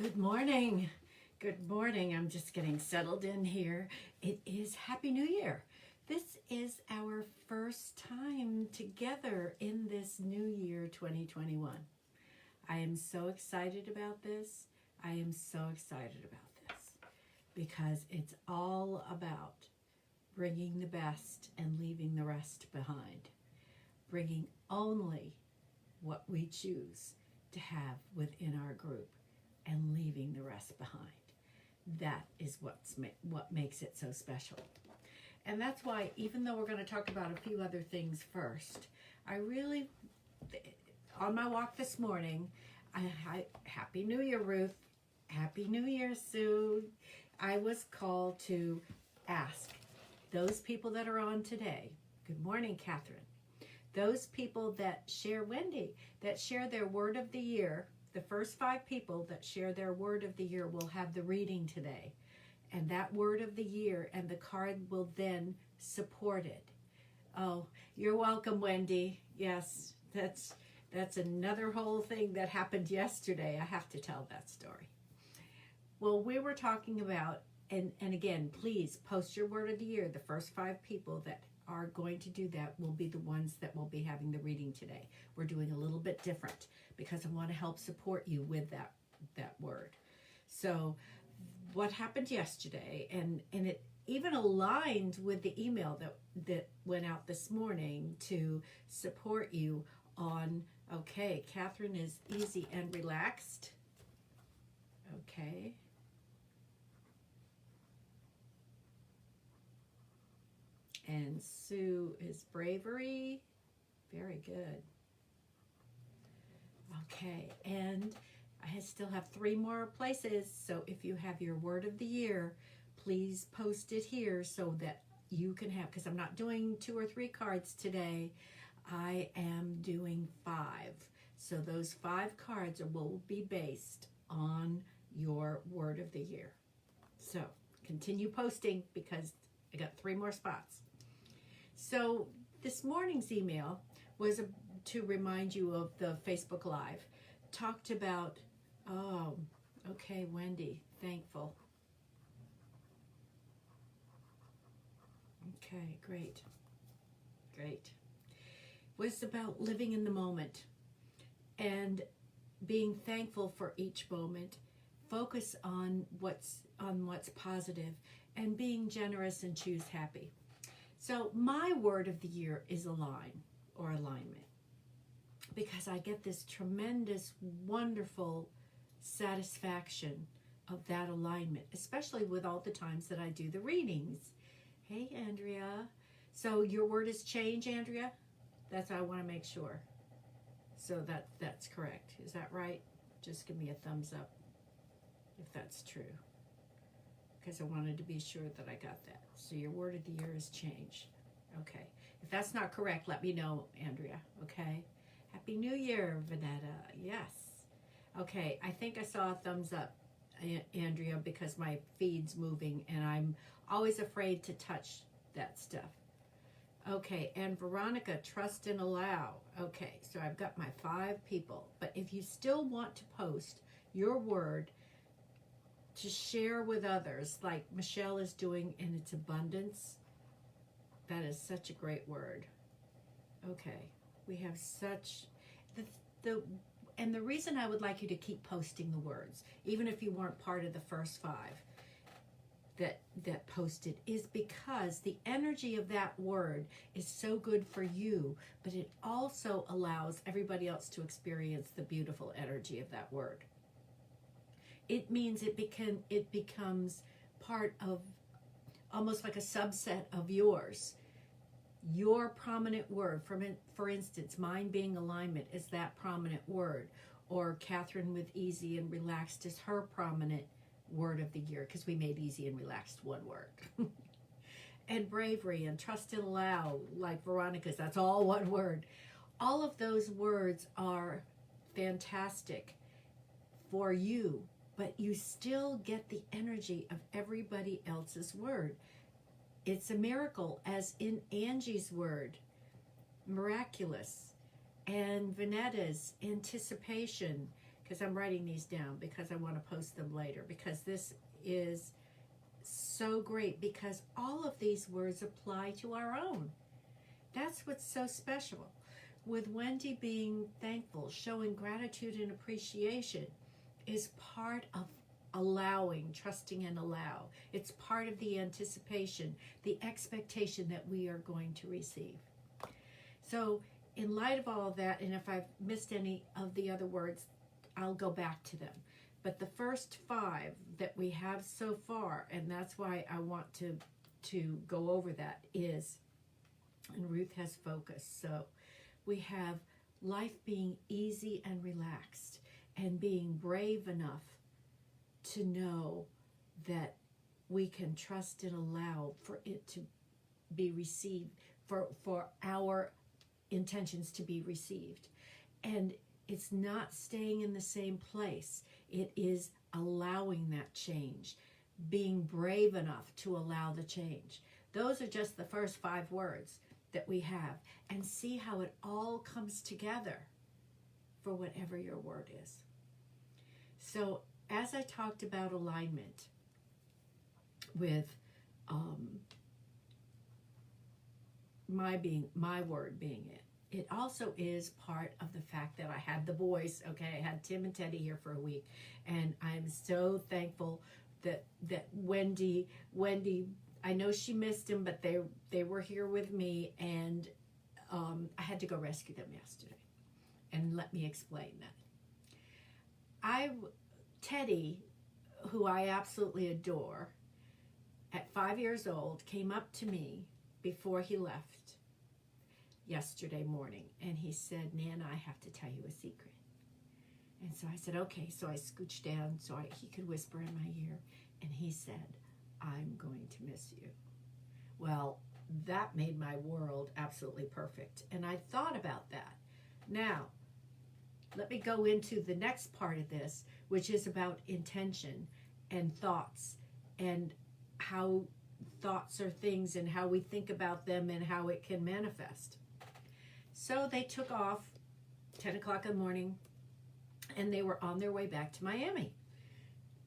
Good morning. Good morning. I'm just getting settled in here. It is Happy New Year. This is our first time together in this new year 2021. I am so excited about this. I am so excited about this because it's all about bringing the best and leaving the rest behind. Bringing only what we choose to have within our group and leaving the rest behind. That is what makes it so special. And that's why, even though we're going to talk about a few other things first, I really, on my walk this morning, Happy New Year, Ruth. Happy New Year, Sue. I was called to ask those people that are on today, good morning, Catherine, those people that share, Wendy, that share their word of the year. The first 5 people that share their word of the year will have the reading today. And that word of the year and the card will then support it. Oh, you're welcome, Wendy. Yes, that's another whole thing that happened yesterday. I have to tell that story. Well, we were talking about, and again, please post your word of the year. The first 5 people that are going to do that will be the ones that will be having the reading today. We're doing a little bit different because I want to help support you with that word. So what happened yesterday, and it even aligned with the email that went out this morning to support you on, okay, Catherine is easy and relaxed. Okay. And Sue is bravery. Very good. Okay, and I still have 3 more places. So if you have your word of the year, please post it here so that you can have, because I'm not doing 2 or 3 cards today. I am doing 5. So those 5 cards will be based on your word of the year. So continue posting because I got 3 more spots. So this morning's email was to remind you of the Facebook Live. Talked about, oh, okay, Wendy, thankful. Okay, great. Was about living in the moment and being thankful for each moment. Focus on what's positive and being generous and choose happy. So my word of the year is align or alignment, because I get this tremendous, wonderful satisfaction of that alignment, especially with all the times that I do the readings. Hey, Andrea. So your word is change, Andrea? That's what I want to make sure. So that's correct. Is that right? Just give me a thumbs up if that's true, because I wanted to be sure that I got that. So your word of the year is change. Okay. If that's not correct, let me know, Andrea. Okay. Happy New Year, Vanetta. Yes. Okay. I think I saw a thumbs up, Andrea, because my feed's moving and I'm always afraid to touch that stuff. Okay. And Veronica, trust and allow. Okay. So I've got my 5 people. But if you still want to post your word to share with others, like Michelle is doing in its abundance, that is such a great word. Okay, we have such and the reason I would like you to keep posting the words, even if you weren't part of the first 5 that posted, is because the energy of that word is so good for you, but it also allows everybody else to experience the beautiful energy of that word. It means it becomes part of, almost like a subset of yours. Your prominent word, for instance, mine being alignment is that prominent word, or Catherine with easy and relaxed is her prominent word of the year, because we made easy and relaxed one word. And bravery and trust and allow, like Veronica's, that's all one word. All of those words are fantastic for you, but you still get the energy of everybody else's word. It's a miracle, as in Angie's word, miraculous, and Vanetta's anticipation, because I'm writing these down because I want to post them later, because this is so great, because all of these words apply to our own. That's what's so special. With Wendy being thankful, showing gratitude and appreciation is part of allowing, trusting and allow. It's part of the anticipation, the expectation that we are going to receive. So in light of all of that, and if I've missed any of the other words, I'll go back to them. But the first 5 that we have so far, and that's why I want to go over that, is, and Ruth has focus. So we have life being easy and relaxed, and being brave enough to know that we can trust and allow for it to be received, for our intentions to be received. And it's not staying in the same place. It is allowing that change, being brave enough to allow the change. Those are just the first 5 words that we have. And see how it all comes together for whatever your word is. So as I talked about alignment with my word being it also is part of the fact that I had the boys. Okay, I had Tim and Teddy here for a week, and I'm so thankful that Wendy, I know she missed them, but they were here with me, and I had to go rescue them yesterday. And let me explain that. Teddy, who I absolutely adore, at 5 years old, came up to me before he left yesterday morning, and he said, "Nana, I have to tell you a secret." And so I said, "Okay." So I scooched down so he could whisper in my ear, and he said, "I'm going to miss you." Well, that made my world absolutely perfect, and I thought about that. Now, let me go into the next part of this, which is about intention and thoughts, and how thoughts are things, and how we think about them, and how it can manifest. So they took off 10 o'clock in the morning, and they were on their way back to Miami.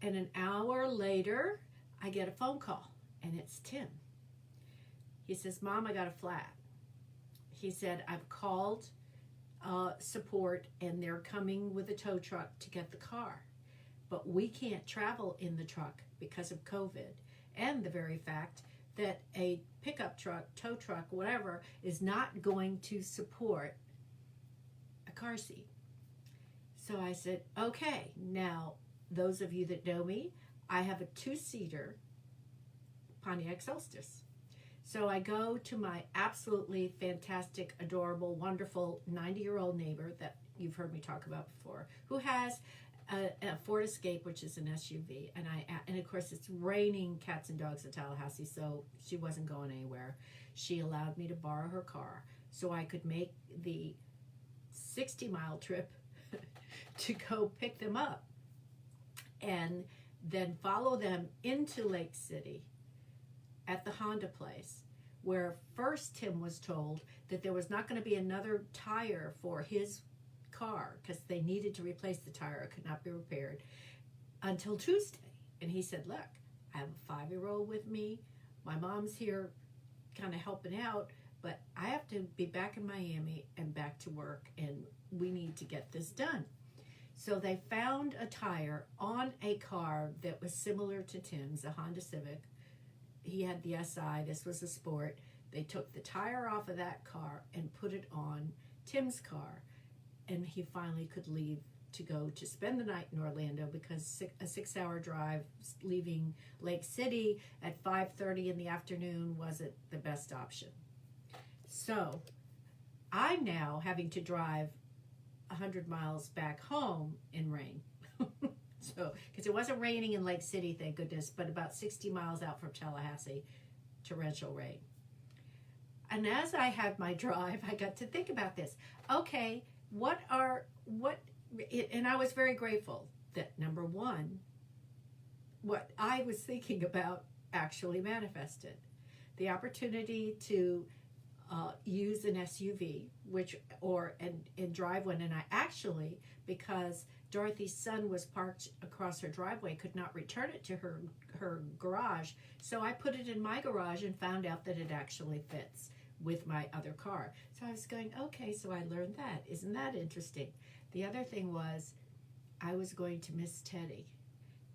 And an hour later, I get a phone call, and it's Tim. He says, "Mom, I got a flat." He said, "I've called support, and they're coming with a tow truck to get the car. But we can't travel in the truck because of COVID, and the very fact that a pickup truck, tow truck, whatever, is not going to support a car seat." So I said, "Okay." Now, those of you that know me, I have a 2-seater Pontiac Solstice. So I go to my absolutely fantastic, adorable, wonderful 90-year-old neighbor that you've heard me talk about before, who has a Ford Escape, which is an SUV, and of course it's raining cats and dogs in Tallahassee, so she wasn't going anywhere. She allowed me to borrow her car so I could make the 60-mile trip to go pick them up, and then follow them into Lake City at the Honda place, where first Tim was told that there was not going to be another tire for his car because they needed to replace the tire. It could not be repaired until Tuesday. And he said, "Look, I have a 5-year-old with me. My mom's here kind of helping out, but I have to be back in Miami and back to work, and we need to get this done." So they found a tire on a car that was similar to Tim's, a Honda Civic. He had the SI, this was a Sport. They took the tire off of that car and put it on Tim's car, and he finally could leave to go to spend the night in Orlando, because a 6-hour drive leaving Lake City at 5:30 in the afternoon wasn't the best option. So I'm now having to drive 100 miles back home in rain. So, because it wasn't raining in Lake City, thank goodness, but about 60 miles out from Tallahassee, torrential rain. And as I had my drive, I got to think about this. Okay, and I was very grateful that, number one, what I was thinking about actually manifested. The opportunity to use an SUV, and drive one. And I actually, because Dorothy's son was parked across her driveway, could not return it to her garage. So I put it in my garage and found out that it actually fits with my other car. So I was going, okay, so I learned that. Isn't that interesting? The other thing was I was going to miss Teddy.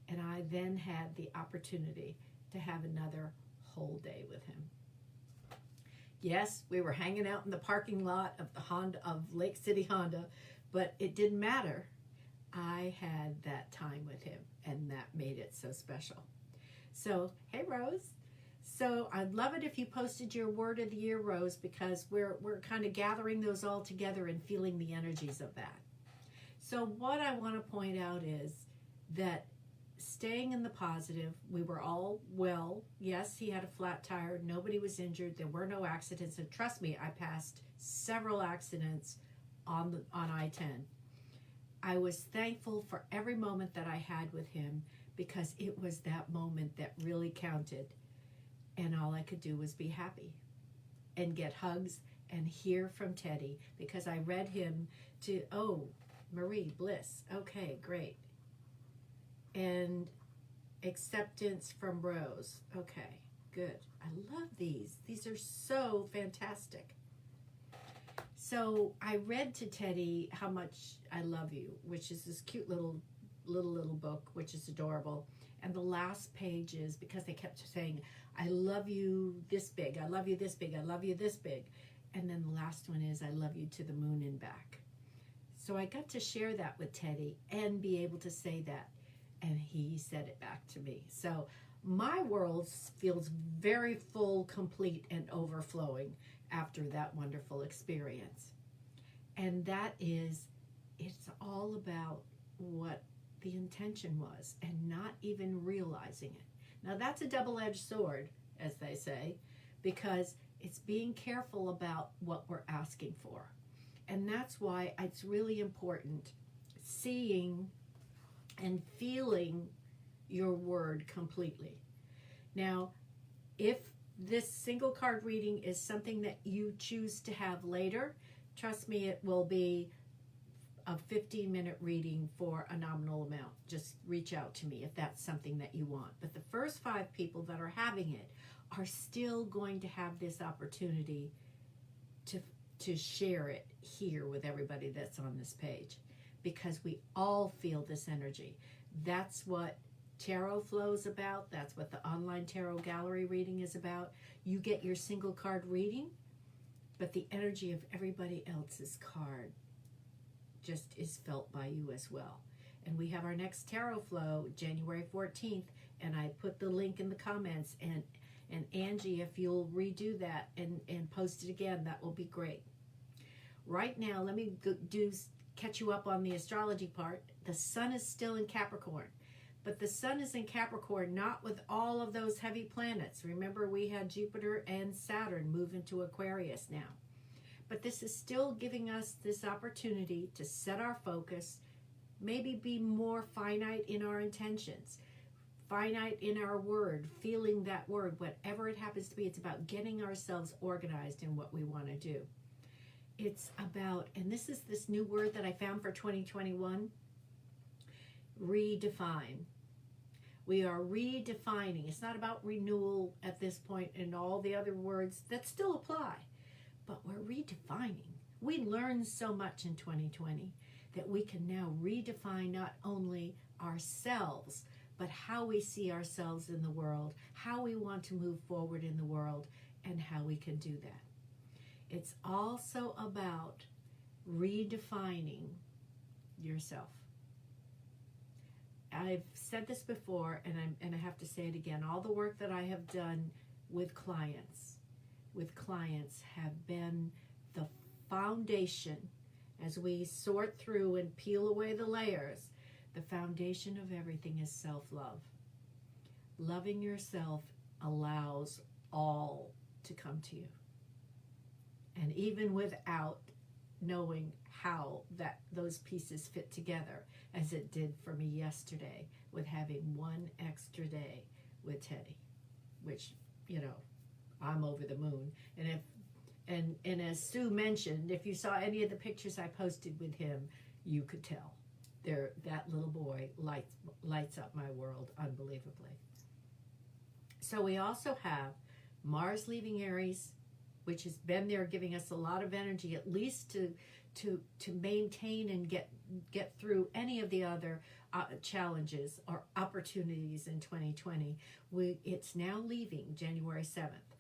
And I then had the opportunity to have another whole day with him. Yes, we were hanging out in the parking lot of Lake City Honda, but it didn't matter. I had that time with him, and that made it so special. So, hey, Rose. So I'd love it if you posted your word of the year, Rose, because we're kind of gathering those all together and feeling the energies of that. So what I want to point out is that staying in the positive, we were all well. Yes, he had a flat tire. Nobody was injured. There were no accidents. And trust me, I passed several accidents on I-10. I was thankful for every moment that I had with him because it was that moment that really counted. And all I could do was be happy and get hugs and hear from Teddy because I read him to, oh, Marie Bliss. Okay, great. And acceptance from Rose. Okay, good. I love these. These are so fantastic. So I read to Teddy how much I love you, which is this cute little book, which is adorable. And the last page is, because they kept saying, I love you this big, I love you this big, I love you this big. And then the last one is, I love you to the moon and back. So I got to share that with Teddy and be able to say that. And he said it back to me. So my world feels very full, complete, and overflowing after that wonderful experience. And that is, it's all about what the intention was and not even realizing it. Now that's a double-edged sword, as they say, because it's being careful about what we're asking for. And that's why it's really important seeing and feeling your word completely. Now, if this single card reading is something that you choose to have later, trust me, it will be a 15-minute reading for a nominal amount. Just reach out to me if that's something that you want. But the first 5 people that are having it are still going to have this opportunity to share it here with everybody that's on this page, because we all feel this energy. That's what Tarot Flow is about. That's what the online tarot gallery reading is about. You get your single card reading, but the energy of everybody else's card just is felt by you as well. And we have our next Tarot Flow January 14th, and I put the link in the comments. And Angie, if you'll redo that and post it again, that will be great. Right now, let me catch you up on the astrology part. The sun is still in Capricorn, but the sun is in Capricorn not with all of those heavy planets. Remember, we had Jupiter and Saturn move into Aquarius now. But this is still giving us this opportunity to set our focus, maybe be more finite in our intentions, finite in our word, feeling that word, whatever it happens to be. It's about getting ourselves organized in what we want to do. It's about, and this is this new word that I found for 2021, redefine. We are redefining. It's not about renewal at this point and all the other words that still apply, but we're redefining. We learned so much in 2020 that we can now redefine not only ourselves, but how we see ourselves in the world, how we want to move forward in the world, and how we can do that. It's also about redefining yourself. I've said this before, and I have to say it again. All the work that I have done with clients have been the foundation. As we sort through and peel away the layers, the foundation of everything is self-love. Loving yourself allows all to come to you. And even without knowing how those pieces fit together, as it did for me yesterday with having one extra day with Teddy, which, I'm over the moon. And as Sue mentioned, if you saw any of the pictures I posted with him, you could tell. that little boy lights up my world unbelievably. So we also have Mars leaving Aries, which has been there giving us a lot of energy, at least to maintain and get through any of the other challenges or opportunities in 2020. It's now leaving January 7th.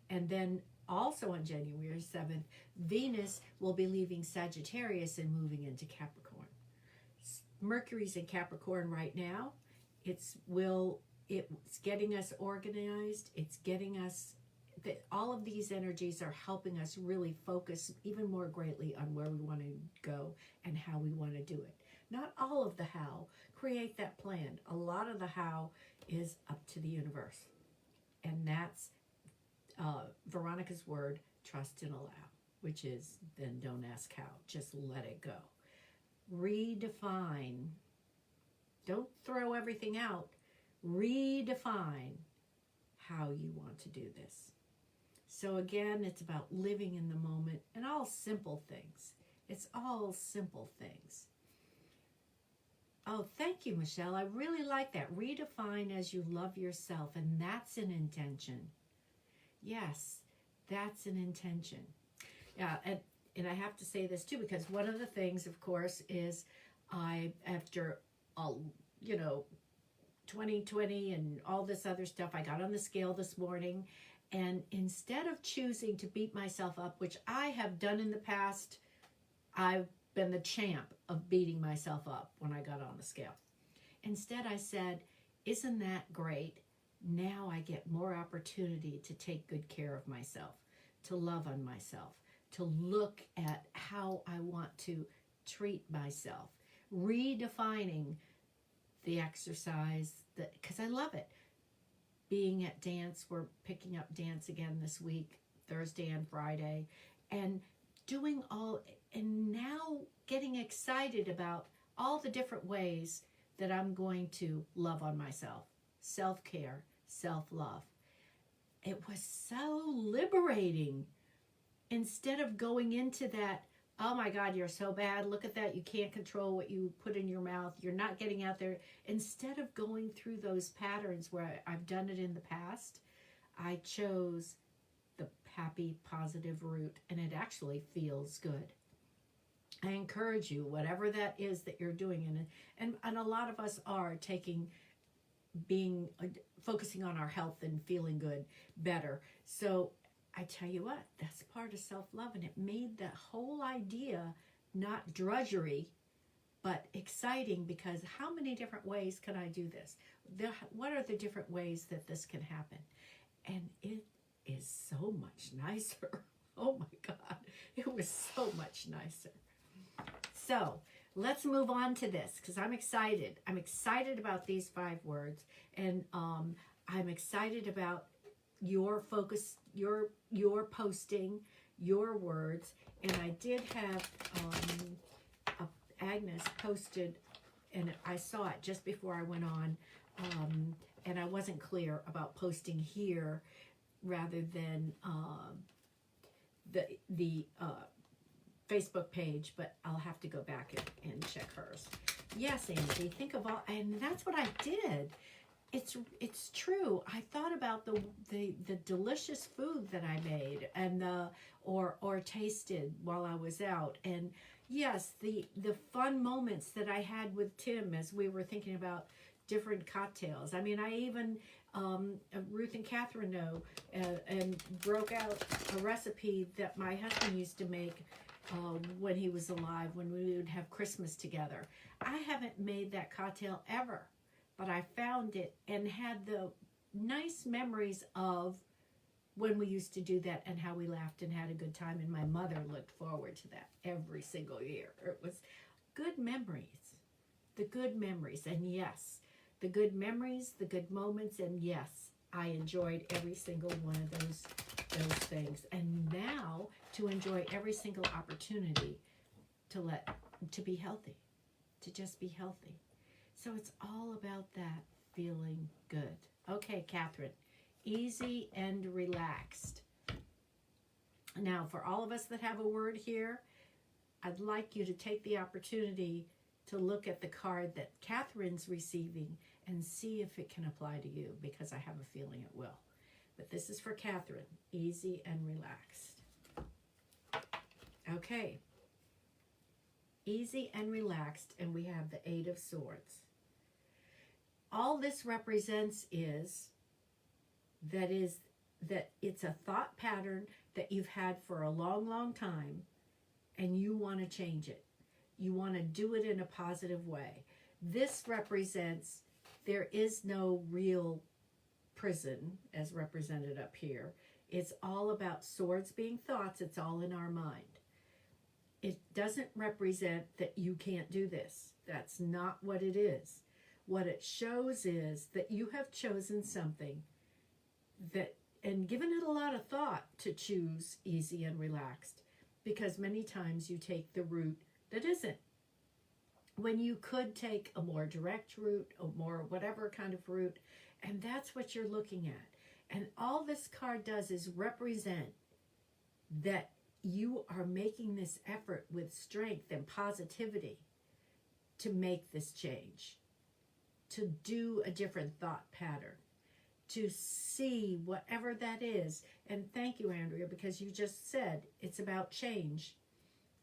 And then also on January 7th, Venus will be leaving Sagittarius and moving into Capricorn. Mercury's in Capricorn right now. It's getting us organized. It's getting us all of these energies are helping us really focus even more greatly on where we want to go and how we want to do it. Not all of the how. Create that plan. A lot of the how is up to the universe. And that's Veronica's word, trust and allow, which is then don't ask how. Just let it go. Redefine. Don't throw everything out. Redefine how you want to do this. So again, it's about living in the moment and all simple things. It's all simple things. Oh, thank you, Michelle. I really like that. Redefine as you love yourself, and that's an intention. Yes, that's an intention. Yeah, and I have to say this too, because one of the things, of course, is after 2020 and all this other stuff, I got on the scale this morning, and instead of choosing to beat myself up, which I have done in the past, I've been the champ of beating myself up when I got on the scale. Instead, I said, isn't that great? Now I get more opportunity to take good care of myself, to love on myself, to look at how I want to treat myself, redefining the exercise, because I love it. Being at dance, we're picking up dance again this week, Thursday and Friday, and doing all, and now getting excited about all the different ways that I'm going to love on myself. Self-care, self-love. It was so liberating. Instead of going into that, oh my God, you're so bad. Look at that. You can't control what you put in your mouth. You're not getting out there. Instead of going through those patterns where I've done it in the past, I chose the happy, positive route, and it actually feels good. I encourage you, whatever that is that you're doing, and a lot of us are focusing on our health and feeling good, better. So I tell you what, that's part of self-love, and it made the whole idea not drudgery, but exciting, because how many different ways can I do this? What are the different ways that this can happen? And it is so much nicer. Oh my God, it was so much nicer. So let's move on to this, because I'm excited. I'm excited about these 5 words, and I'm excited about your focus, your posting, your words. And I did have Agnes posted, and I saw it just before I went on, and I wasn't clear about posting here rather than the Facebook page, but I'll have to go back and check hers. Yes, Angie, think of all, and that's what I did. It's true. I thought about the delicious food that I made and or tasted while I was out, and yes, the fun moments that I had with Tim as we were thinking about different cocktails. I mean, I even Ruth and Catherine know and broke out a recipe that my husband used to make when he was alive, when we would have Christmas together. I haven't made that cocktail ever, but I found it and had the nice memories of when we used to do that and how we laughed and had a good time, and my mother looked forward to that every single year. It was good memories, the good memories, and yes, the good memories, the good moments, and yes, I enjoyed every single one of those things. And now to enjoy every single opportunity to be healthy, to just be healthy. So it's all about that feeling good. Okay, Catherine, easy and relaxed. Now, for all of us that have a word here, I'd like you to take the opportunity to look at the card that Catherine's receiving and see if it can apply to you, because I have a feeling it will. But this is for Catherine, easy and relaxed. Okay, easy and relaxed, and we have the Eight of Swords. All this represents is that it's a thought pattern that you've had for a long, long time, and you want to change it. You want to do it in a positive way. This represents there is no real prison as represented up here. It's all about swords being thoughts. It's all in our mind. It doesn't represent that you can't do this. That's not what it is. What it shows is that you have chosen something that, and given it a lot of thought to choose easy and relaxed, because many times you take the route that isn't. When you could take a more direct route, or more whatever kind of route, and that's what you're looking at. And all this card does is represent that you are making this effort with strength and positivity to make this change, to do a different thought pattern, to see whatever that is. And thank you, Andrea, because you just said it's about change,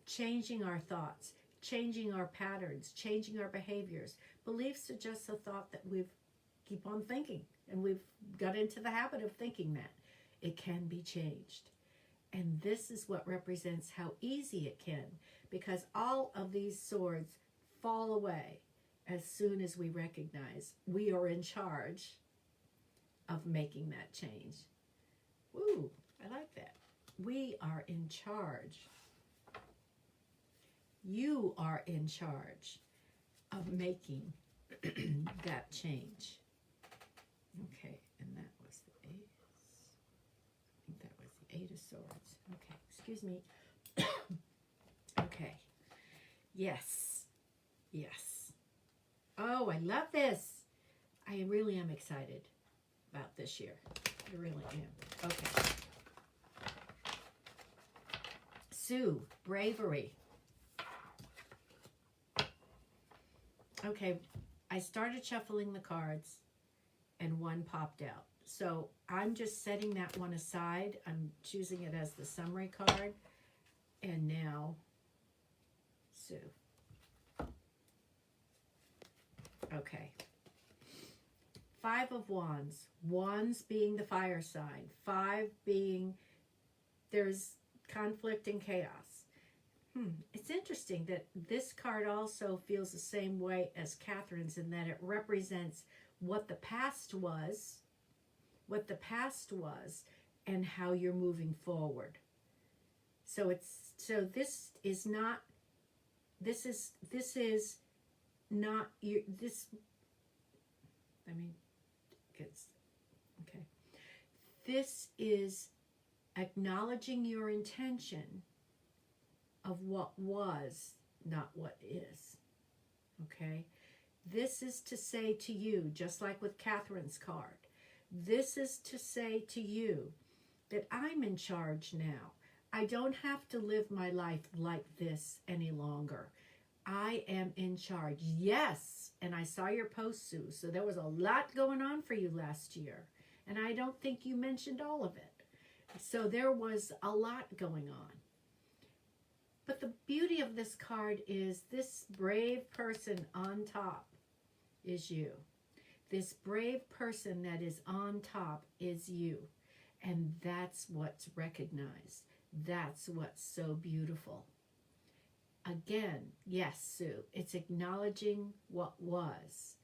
changing our thoughts, changing our patterns, changing our behaviors. Beliefs are just a thought that we've keep on thinking, and we've got into the habit of thinking that. It can be changed. And this is what represents how easy it can, because all of these swords fall away as soon as we recognize we are in charge of making that change. Woo, I like that. We are in charge. You are in charge of making that change. Okay, and that was the Ace. I think that was the Eight of Swords. Okay, excuse me. Okay. Yes. Yes. Oh, I love this. I really am excited about this year. I really am. Okay. Sue, bravery. Okay, I started shuffling the cards and one popped out. So I'm just setting that one aside. I'm choosing it as the summary card. And now, Sue. Okay. Five of Wands. Wands being the fire sign. Five being there's conflict and chaos. It's interesting that this card also feels the same way as Catherine's, in that it represents what the past was, and how you're moving forward. So this is not your, okay. This is acknowledging your intention of what was, not what is. Okay? This is to say to you, just like with Catherine's card, this is to say to you that I'm in charge now. I don't have to live my life like this any longer. I am in charge. Yes, and I saw your post, Sue, so there was a lot going on for you last year, and I don't think you mentioned all of it. So there was a lot going on. But the beauty of this card is this brave person on top is you. This brave person that is on top is you. And that's what's recognized. That's what's so beautiful. Again, yes, Sue, it's acknowledging what was,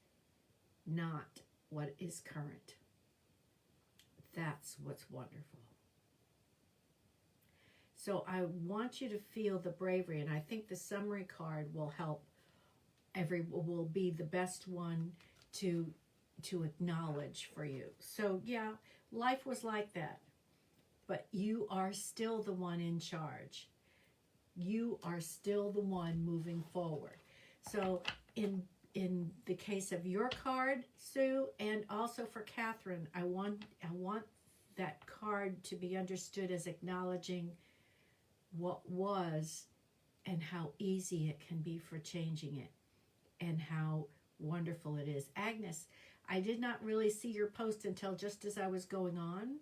not what is current. That's what's wonderful. So I want you to feel the bravery, and I think the summary card will help. Will be the best one to acknowledge for you. So yeah, life was like that, but you are still the one in charge. You are still the one moving forward. So in the case of your card, Sue, and also for Catherine, I want that card to be understood as acknowledging what was and how easy it can be for changing it. and how wonderful it is. Agnes, I did not really see your post until just as I was going on.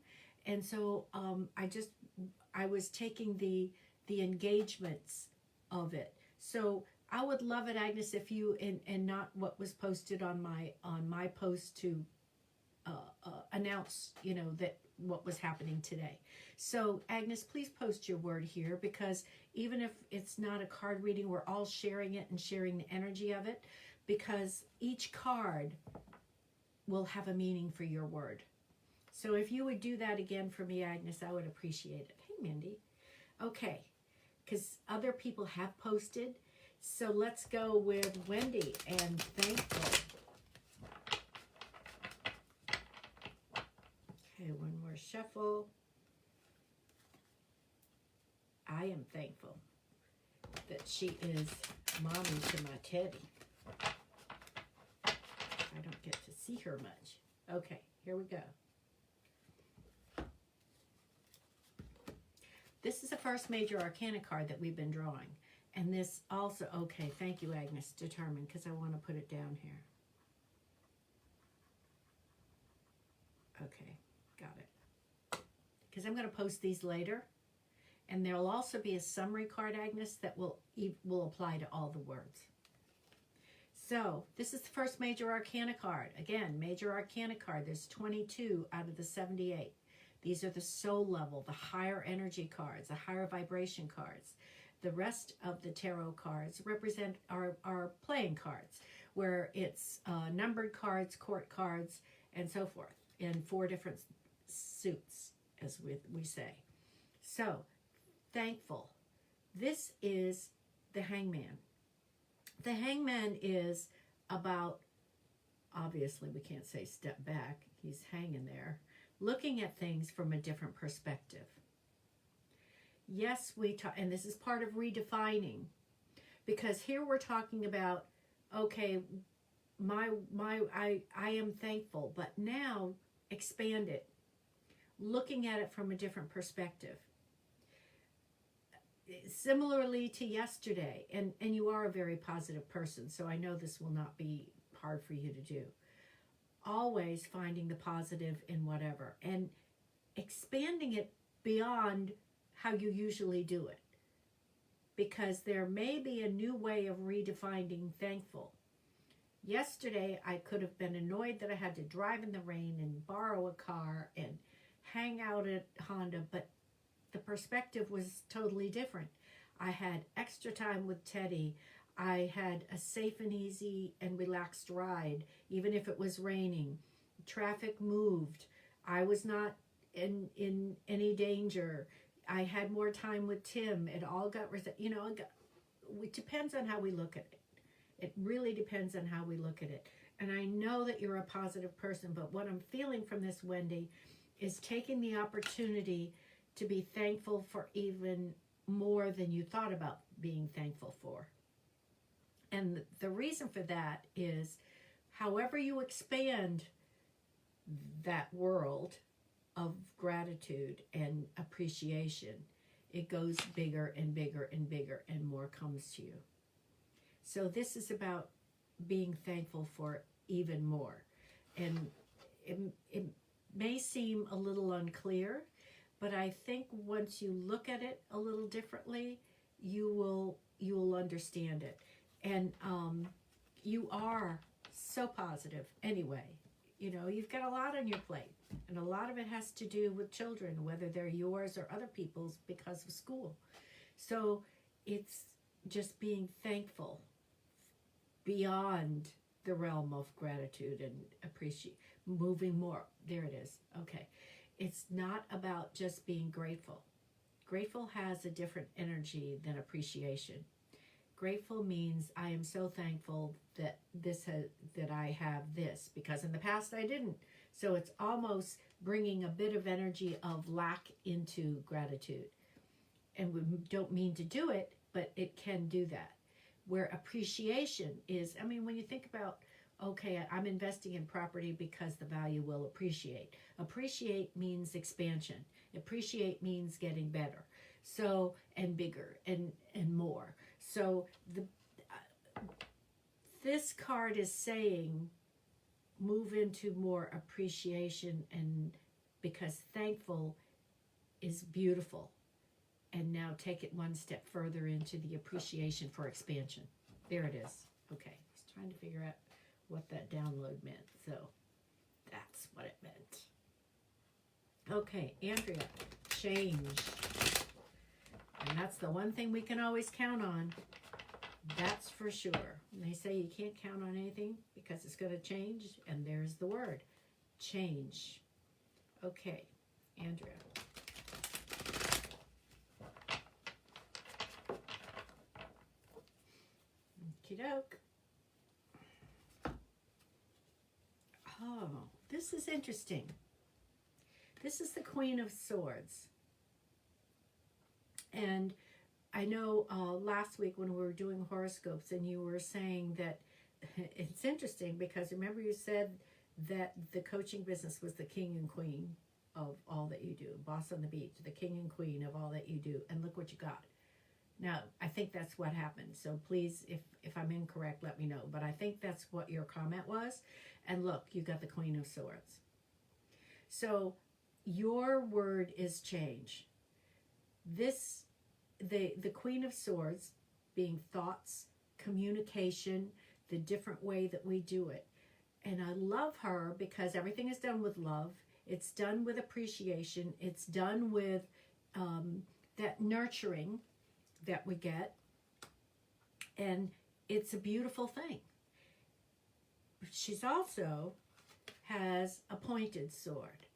And so I was taking the engagements of it. So I would love it, Agnes, if you, and not what was posted on my post to announce, that what was happening today. So Agnes, please post your word here, because even if it's not a card reading, we're all sharing it and sharing the energy of it, because each card will have a meaning for your word. So if you would do that again for me, Agnes, I would appreciate it. Hey, Mindy. Okay, because other people have posted. So let's go with Wendy and thankful. Okay, one more shuffle. I am thankful that she is mommy to my Teddy. I don't get to see her much. Okay, here we go. This is the first major arcana card that we've been drawing. And this also, okay, thank you, Agnes, determined, because I want to put it down here. Okay, got it. Because I'm going to post these later. And there will also be a summary card, Agnes, that will apply to all the words. So, this is the first major arcana card. Again, major arcana card. There's 22 out of the 78. These are the soul level, the higher energy cards, the higher vibration cards. The rest of the tarot cards represent our playing cards, where it's numbered cards, court cards, and so forth, in 4 different suits, as we say. So, thankful. This is the Hangman. The Hangman is about, obviously we can't say step back, he's hanging there, looking at things from a different perspective. Yes, and this is part of redefining, because here we're talking about, okay, I am thankful, but now expand it, looking at it from a different perspective. Similarly to yesterday, and you are a very positive person, so I know this will not be hard for you to do. Always finding the positive in whatever, and expanding it beyond how you usually do it, because there may be a new way of redefining thankful. Yesterday, I could have been annoyed that I had to drive in the rain and borrow a car and hang out at Honda, but the perspective was totally different. I had extra time with Teddy. I had a safe and easy and relaxed ride, even if it was raining. Traffic moved. I was not in any danger. I had more time with Tim. It all got, it depends on how we look at it. It really depends on how we look at it. And I know that you're a positive person, but what I'm feeling from this, Wendy, is taking the opportunity to be thankful for even more than you thought about being thankful for. And the reason for that is, however you expand that world of gratitude and appreciation, it goes bigger and bigger and bigger, and more comes to you. So this is about being thankful for even more. And it may seem a little unclear, but I think once you look at it a little differently, you will understand it. And you are so positive anyway. You've got a lot on your plate, and a lot of it has to do with children, whether they're yours or other people's, because of school. So it's just being thankful beyond the realm of gratitude and appreciate, moving more. There it is. Okay. It's not about just being grateful. Grateful has a different energy than appreciation. Grateful means I am so thankful that that I have this, because in the past I didn't. So it's almost bringing a bit of energy of lack into gratitude. And we don't mean to do it, but it can do that. Where appreciation is, when you think about, okay, I'm investing in property because the value will appreciate. Appreciate means expansion. Appreciate means getting better. So, and bigger and more. So this card is saying move into more appreciation, and because thankful is beautiful. And now take it one step further into the appreciation for expansion. There it is. Okay, I was trying to figure out what that download meant. So that's what it meant. Okay, Andrea, change. And that's the one thing we can always count on. That's for sure. And they say you can't count on anything because it's going to change. And there's the word, change. Okay, Andrea. Okie doke. Oh, this is interesting. This is the Queen of Swords. And I know last week when we were doing horoscopes and you were saying that it's interesting because remember you said that the coaching business was the king and queen of all that you do. Boss on the beach, the king and queen of all that you do. And look what you got. Now, I think that's what happened. So please, if I'm incorrect, let me know. But I think that's what your comment was. And look, you got the Queen of Swords. So your word is change. This, the Queen of Swords being thoughts, communication, the different way that we do it. And I love her because everything is done with love. It's done with appreciation. It's done with that nurturing that we get, and it's a beautiful thing. She's also has a pointed sword.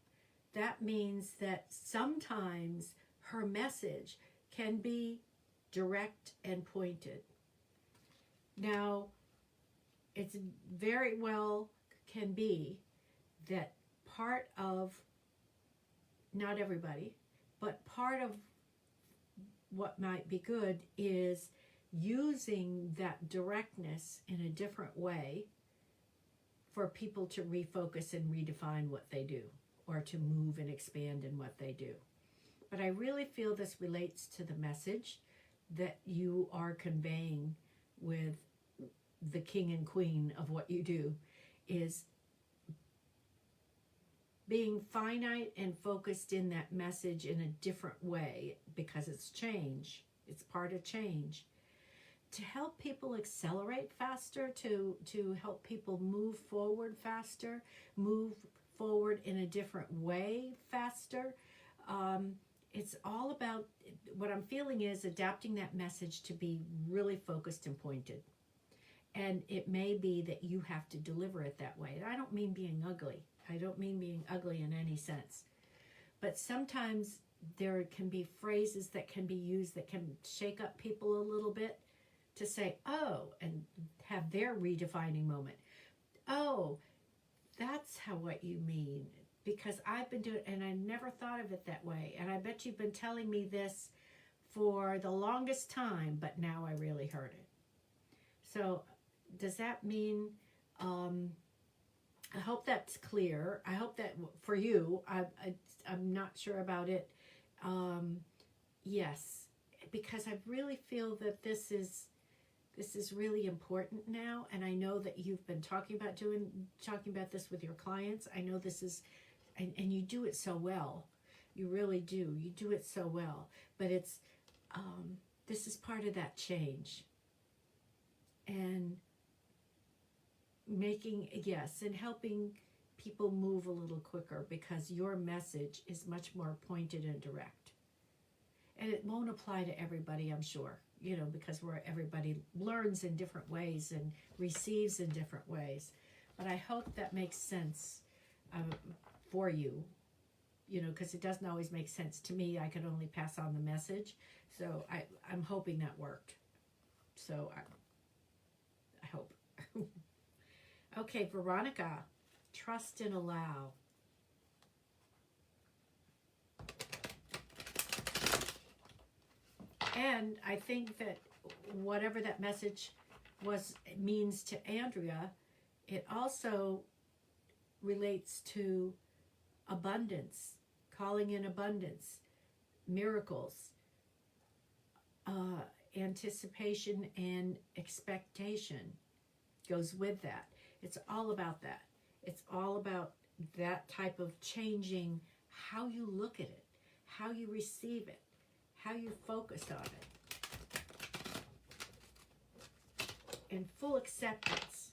That means that sometimes her message can be direct and pointed. Now, it's very well can be that part of, not everybody, but part of what might be good is using that directness in a different way for people to refocus and redefine what they do, or to move and expand in what they do. But I really feel this relates to the message that you are conveying with the king and queen of what you do, is being finite and focused in that message in a different way, because it's change. It's part of change. To help people accelerate faster, to help people move forward faster, move forward in a different way faster. It's all about, what I'm feeling is adapting that message to be really focused and pointed. And it may be that you have to deliver it that way. And I don't mean being ugly. I don't mean being ugly in any sense. But sometimes there can be phrases that can be used that can shake up people a little bit, to say, oh, and have their redefining moment. Oh, that's how what you mean. Because I've been doing, and I never thought of it that way. And I bet you've been telling me this for the longest time, but now I really heard it. So does that mean, I hope that's clear. I hope that for you, I'm not sure about it. Yes, because I really feel that this is really important now. And I know that you've been talking about this with your clients. I know this is, and you do it so well. You really do. You do it so well. But it's, this is part of that change. And making, yes, and helping people move a little quicker, because your message is much more pointed and direct. And it won't apply to everybody, I'm sure, because everybody learns in different ways and receives in different ways. But I hope that makes sense for you, because it doesn't always make sense to me. I can only pass on the message. So I'm hoping that worked. So I hope. Okay, Veronica, trust and allow. And I think that whatever that message means to Andrea, it also relates to abundance, calling in abundance, miracles, anticipation and expectation. goes with that. It's all about that. It's all about that type of changing how you look at it, how you receive it, how you focus on it. And full acceptance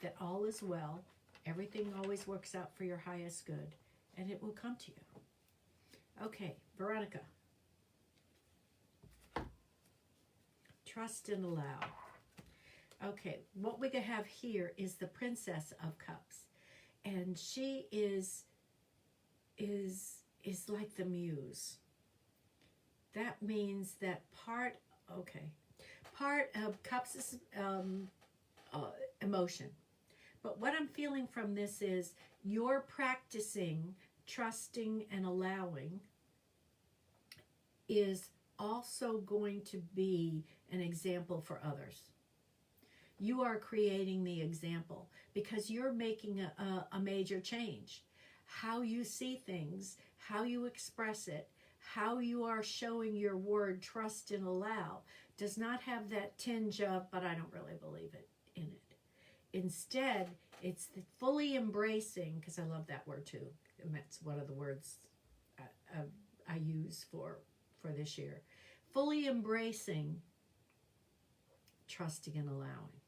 that all is well, everything always works out for your highest good, and it will come to you. Okay, Veronica. Trust and allow. Okay, what we have here is the Princess of Cups, and she is like the muse. That means that part of Cups is emotion. But what I'm feeling from this is you're practicing trusting and allowing is also going to be an example for others. You are creating the example because you're making a major change. How you see things, how you express it, how you are showing your word, trust and allow, does not have that tinge of, but I don't really believe it in it. Instead, it's the fully embracing, because I love that word too, and that's one of the words I use for this year. Fully embracing, trusting and allowing.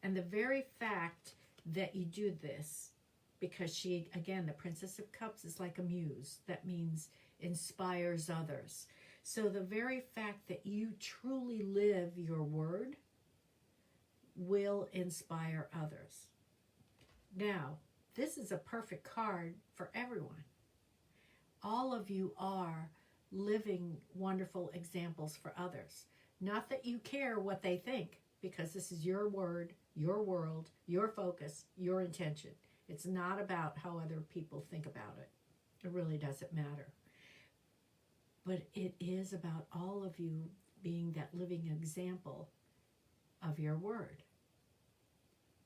And the very fact that you do this, because she, again, the Princess of Cups is like a muse. That means inspires others. So the very fact that you truly live your word will inspire others. Now, this is a perfect card for everyone. All of you are living wonderful examples for others. Not that you care what they think, because this is your word, your world, your focus, your intention. It's not about how other people think about it. It really doesn't matter. But it is about all of you being that living example of your word.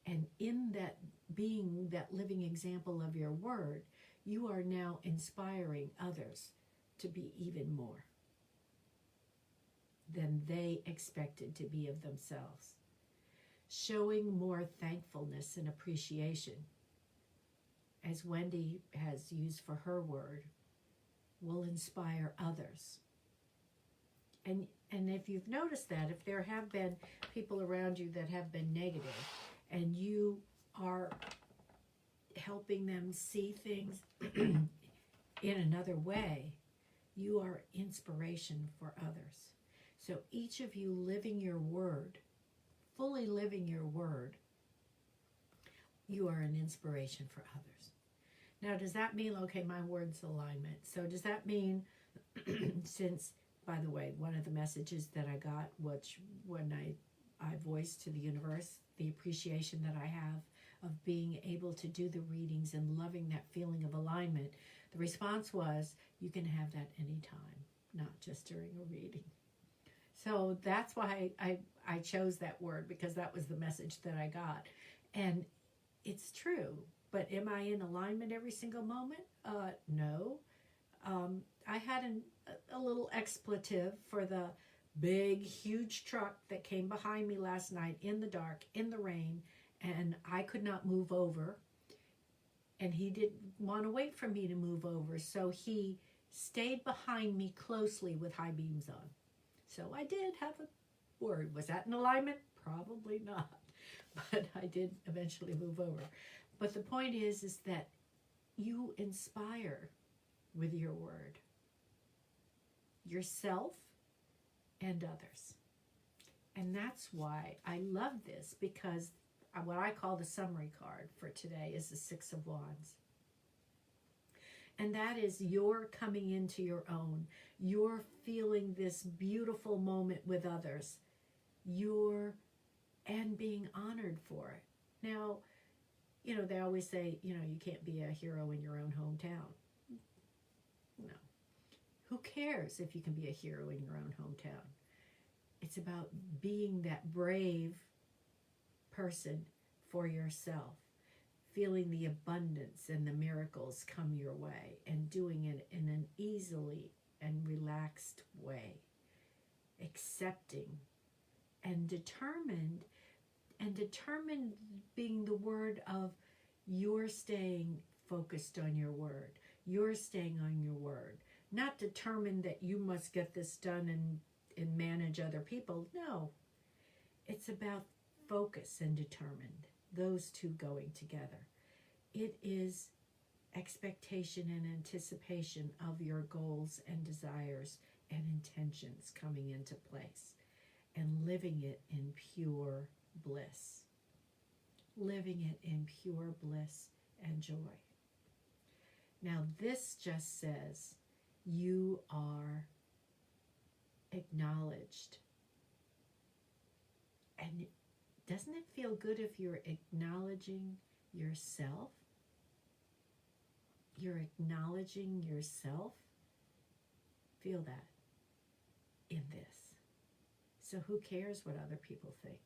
And in that being that living example of your word, you are now inspiring others to be even more than they expected to be of themselves. Showing more thankfulness and appreciation, as Wendy has used for her word, will inspire others. And if you've noticed that, if there have been people around you that have been negative, and you are helping them see things in another way, you are inspiration for others. So each of you living your word, fully living your word, you are an inspiration for others. Now, does that mean, okay, my word's alignment. So does that mean, since, by the way, one of the messages that I got, which when I voiced to the universe, the appreciation that I have of being able to do the readings and loving that feeling of alignment, the response was, you can have that anytime, not just during a reading. So that's why I chose that word, because that was the message that I got. And it's true, but am I in alignment every single moment? No. I had a little expletive for the big, huge truck that came behind me last night in the dark, in the rain, and I could not move over. And he didn't want to wait for me to move over, so he stayed behind me closely with high beams on. So I did have a word. Was that in alignment? Probably not. But I did eventually move over. But the point is that you inspire with your word yourself and others. And that's why I love this, because what I call the summary card for today is the Six of Wands. And that is you're coming into your own. You're feeling this beautiful moment with others. And being honored for it. Now, they always say, you can't be a hero in your own hometown. No. Who cares if you can be a hero in your own hometown? It's about being that brave person for yourself, feeling the abundance and the miracles come your way, and doing it in an easily and relaxed way, accepting and determined And determined being the word of you're staying focused on your word. You're staying on your word. Not determined that you must get this done and manage other people. No. It's about focus and determined. Those two going together. It is expectation and anticipation of your goals and desires and intentions coming into place and living it in pure bliss. Living it in pure bliss and joy. Now this just says you are acknowledged. And doesn't it feel good if you're acknowledging yourself? You're acknowledging yourself. Feel that in this. So who cares what other people think?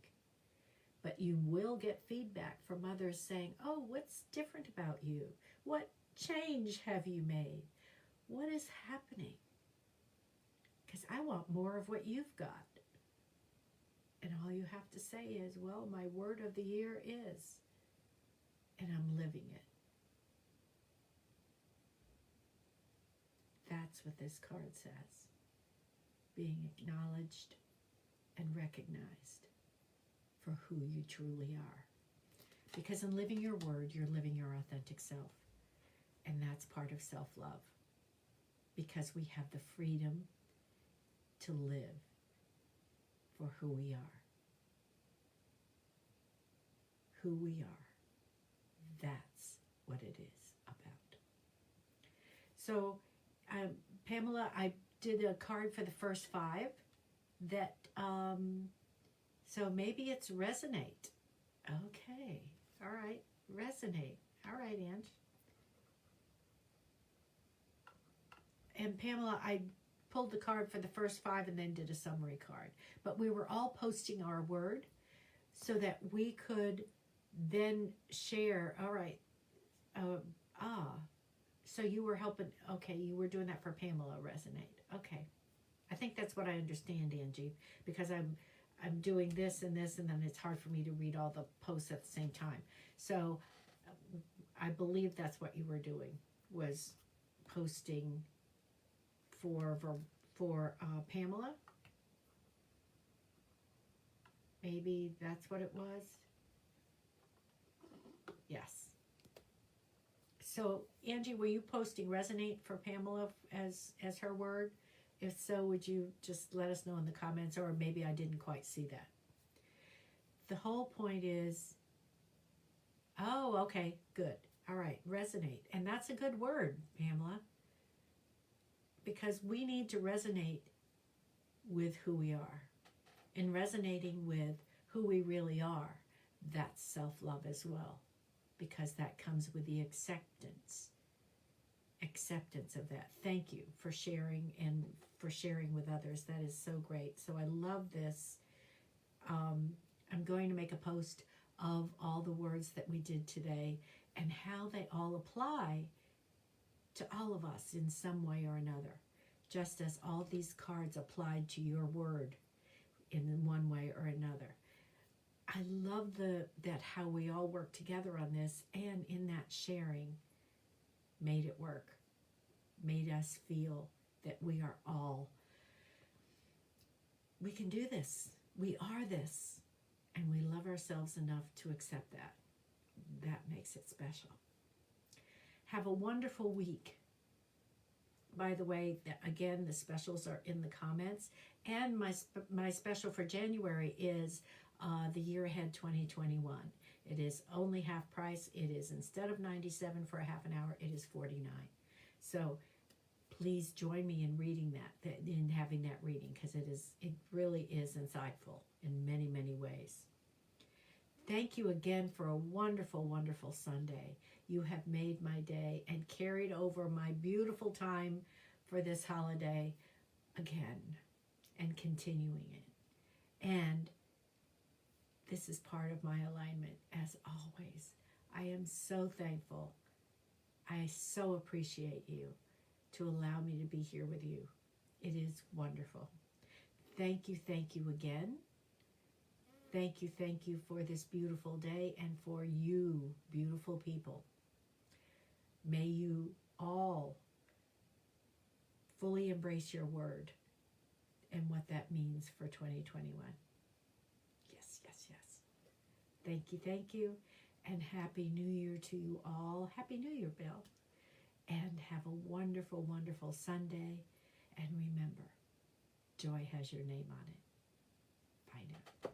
But you will get feedback from others saying, oh, what's different about you? What change have you made? What is happening? Because I want more of what you've got. And all you have to say is, well, my word of the year is, and I'm living it. That's what this card says. Being acknowledged and recognized for who you truly are. Because in living your word, you're living your authentic self. And that's part of self-love. Because we have the freedom to live for who we are. Who we are. That's what it is about. So, Pamela, I did a card for the first 5 that, so maybe it's resonate. Okay. All right. Resonate. All right, Ange. And Pamela, I pulled the card for the first 5 and then did a summary card. But we were all posting our word so that we could then share. All right. So you were helping. Okay, you were doing that for Pamela, resonate. Okay. I think that's what I understand, Angie, because I'm doing this and this, and then it's hard for me to read all the posts at the same time. So I believe that's what you were doing, was posting for Pamela. Maybe that's what it was. Yes. So Angie, were you posting resonate for Pamela as her word? If so, would you just let us know in the comments, or maybe I didn't quite see that. The whole point is, oh, okay, good. All right, resonate. And that's a good word, Pamela, because we need to resonate with who we are. And resonating with who we really are, that's self-love as well, because that comes with the acceptance of that. Thank you for sharing and for sharing with others. That is so great. So I love this. I'm going to make a post of all the words that we did today and how they all apply to all of us in some way or another, just as all these cards applied to your word in one way or another. I love that how we all work together on this, and in that sharing made it work, made us feel that we are all, we can do this, we are this, and we love ourselves enough to accept that. That makes it special. Have a wonderful week. By the way, again, the specials are in the comments, and my special for January is the Year Ahead 2021. It is only half price. It is, instead of $97 for a half an hour, it is $49. So please join me in reading that, in having that reading, because it really is insightful in many, many ways. Thank you again for a wonderful, wonderful Sunday. You have made my day and carried over my beautiful time for this holiday again and continuing it. And this is part of my alignment, as always. I am so thankful. I so appreciate you to allow me to be here with you. It is wonderful. Thank you again. Thank you for this beautiful day and for you, beautiful people. May you all fully embrace your word and what that means for 2021. Yes, yes, yes. Thank you, and Happy New Year to you all. Happy New Year, Bill. And have a wonderful, wonderful Sunday. And remember, joy has your name on it. Bye now.